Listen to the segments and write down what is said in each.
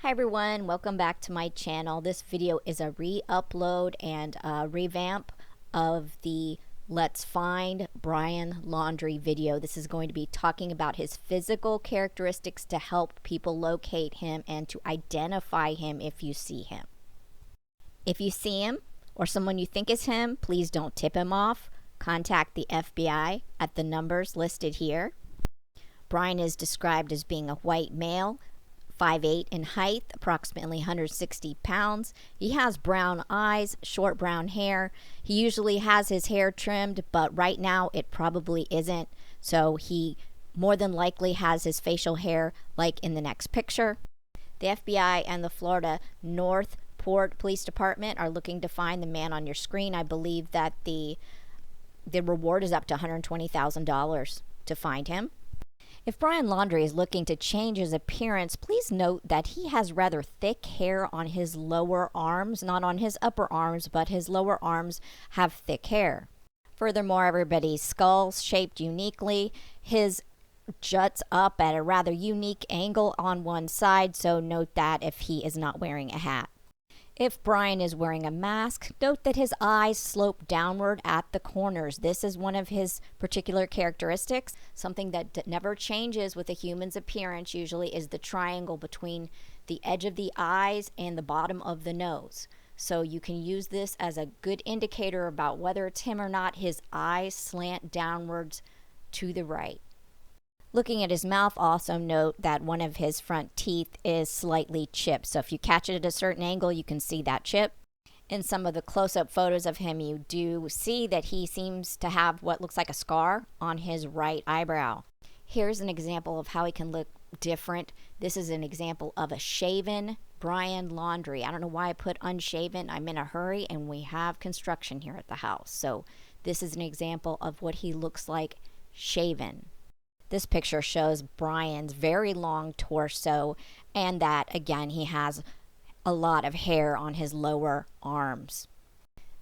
Hi everyone, welcome back to my channel. This video is a re-upload and a revamp of the Let's Find Brian Laundrie video. This is going to be talking about his physical characteristics to help people locate him and to identify him if you see him. If you see him or someone you think is him, please don't tip him off. Contact the FBI at the numbers listed here. Brian is described as being a white male, 5'8" in height, approximately 160 pounds. He has brown eyes, short brown hair. He usually has his hair trimmed, but right now it probably isn't. So he more than likely has his facial hair like in the next picture. The FBI and the Florida Northport Police Department are looking to find the man on your screen. I believe that the reward is up to $120,000 to find him. If Brian Laundrie is looking to change his appearance, please note that he has rather thick hair on his lower arms, not on his upper arms, but his lower arms have thick hair. Furthermore, everybody's skull's shaped uniquely. His juts up at a rather unique angle on one side, so note that if he is not wearing a hat. If Brian is wearing a mask, note that his eyes slope downward at the corners. This is one of his particular characteristics. Something that never changes with a human's appearance usually is the triangle between the edge of the eyes and the bottom of the nose. So you can use this as a good indicator about whether it's him or not. His eyes slant downwards to the right. Looking at his mouth, also note that one of his front teeth is slightly chipped. So if you catch it at a certain angle, you can see that chip. In some of the close-up photos of him, you do see that he seems to have what looks like a scar on his right eyebrow. Here's an example of how he can look different. This is an example of a shaven Brian Laundrie. I don't know why I put unshaven. I'm in a hurry and we have construction here at the house. So this is an example of what he looks like shaven. This picture shows Brian's very long torso and that, again, he has a lot of hair on his lower arms.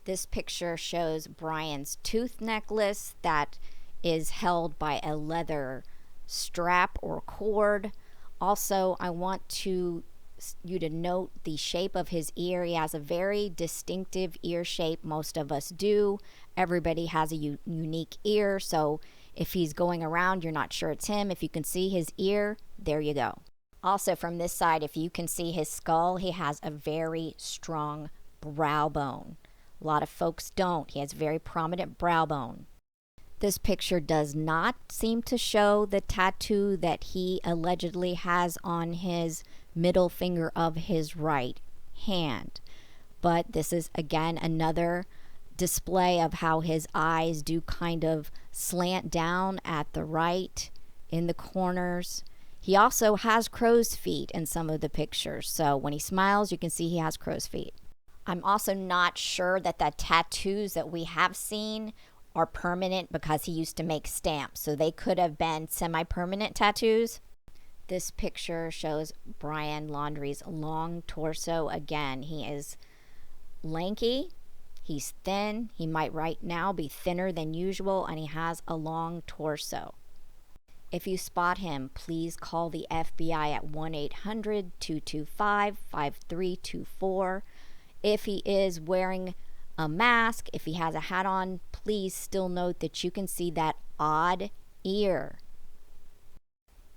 This picture shows Brian's tooth necklace that is held by a leather strap or cord. Also, I want you to note the shape of his ear. He has a very distinctive ear shape. Most of us do. Everybody has a unique ear, so if he's going around, you're not sure it's him. If you can see his ear, there you go. Also from this side, if you can see his skull, he has a very strong brow bone. A lot of folks don't. He has very prominent brow bone. This picture does not seem to show the tattoo that he allegedly has on his middle finger of his right hand. But this is, again, another display of how his eyes do kind of slant down at the right in the corners. He also has crow's feet in some of the pictures, so when he smiles you can see he has crow's feet. I'm also not sure that the tattoos that we have seen are permanent because he used to make stamps, so they could have been semi-permanent tattoos. This picture shows Brian Laundrie's long torso. Again, he is lanky. He's thin. He might right now be thinner than usual, and he has a long torso. If you spot him, please call the FBI at 1-800-225-5324. If he is wearing a mask, if he has a hat on, please still note that you can see that odd ear.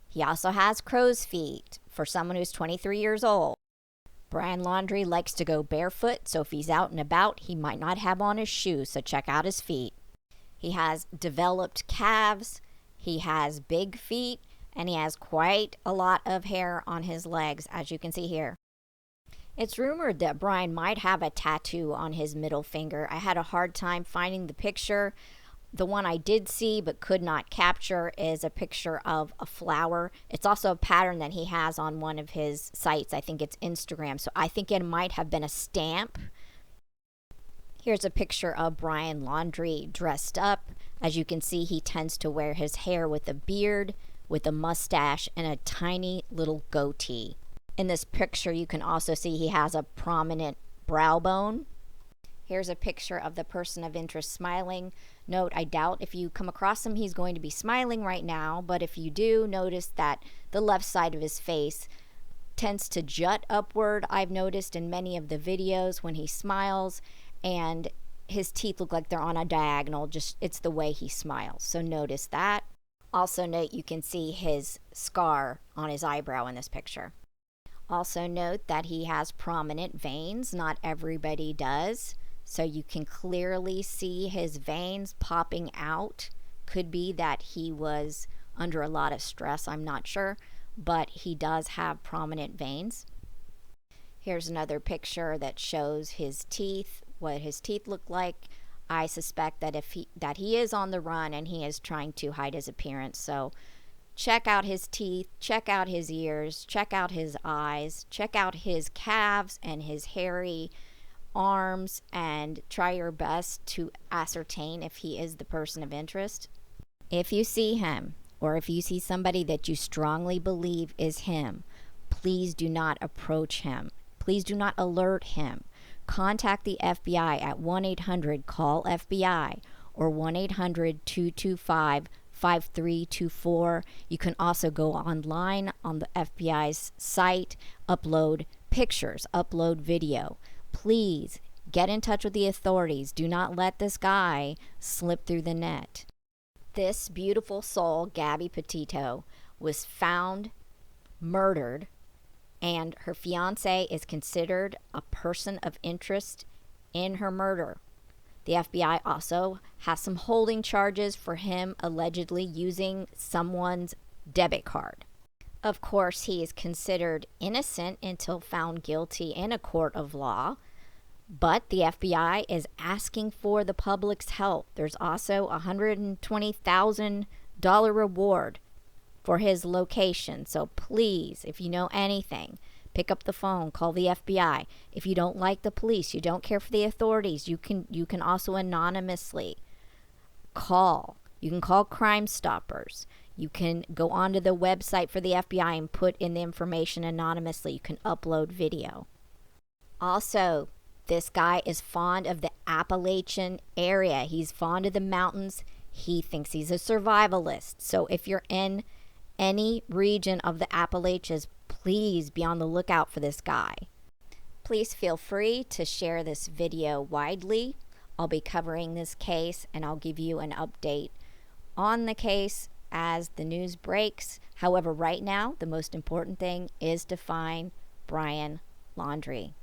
He also has crow's feet for someone who's 23 years old. Brian Laundrie likes to go barefoot, so if he's out and about, he might not have on his shoes, so check out his feet. He has developed calves, he has big feet, and he has quite a lot of hair on his legs, as you can see here. It's rumored that Brian might have a tattoo on his middle finger. I had a hard time finding the picture. The one I did see but could not capture is a picture of a flower. It's also a pattern that he has on one of his sites. I think it's Instagram, so I think it might have been a stamp. Here's a picture of Brian Laundrie dressed up. As you can see, he tends to wear his hair with a beard, with a mustache, and a tiny little goatee. In this picture, you can also see he has a prominent brow bone. Here's a picture of the person of interest smiling. Note, I doubt if you come across him, he's going to be smiling right now, but if you do, notice that the left side of his face tends to jut upward, I've noticed in many of the videos when he smiles, and his teeth look like they're on a diagonal. Just, it's the way he smiles. So notice that. Also note you can see his scar on his eyebrow in this picture. Also note that he has prominent veins. Not everybody does. So you can clearly see his veins popping out. Could be that he was under a lot of stress, I'm not sure, but he does have prominent veins. Here's another picture that shows his teeth, what his teeth look like. I suspect that that he is on the run and he is trying to hide his appearance. So check out his teeth, check out his ears, check out his eyes, check out his calves and his hairy arms, and try your best to ascertain if he is the person of interest. If you see him, or if you see somebody that you strongly believe is him, please do not approach him. Please do not alert him. Contact the FBI at 1-800-CALL-FBI or 1-800-225-5324. You can also go online on the FBI's site, upload pictures, upload video. Please get in touch with the authorities. Do not let this guy slip through the net. This beautiful soul, Gabby Petito, was found murdered, and her fiance is considered a person of interest in her murder. The FBI also has some holding charges for him allegedly using someone's debit card. Of course, he is considered innocent until found guilty in a court of law, but the FBI is asking for the public's help. There's also a $120,000 reward for his location. So please, if you know anything, pick up the phone, call the FBI. If you don't like the police, you don't care for the authorities, you can also anonymously call. You can call Crime Stoppers. You can go onto the website for the FBI and put in the information anonymously. You can upload video. Also, this guy is fond of the Appalachian area. He's fond of the mountains. He thinks he's a survivalist. So if you're in any region of the Appalachians, please be on the lookout for this guy. Please feel free to share this video widely. I'll be covering this case and I'll give you an update on the case as the news breaks. However, right now, the most important thing is to find BRIAN Laundrie.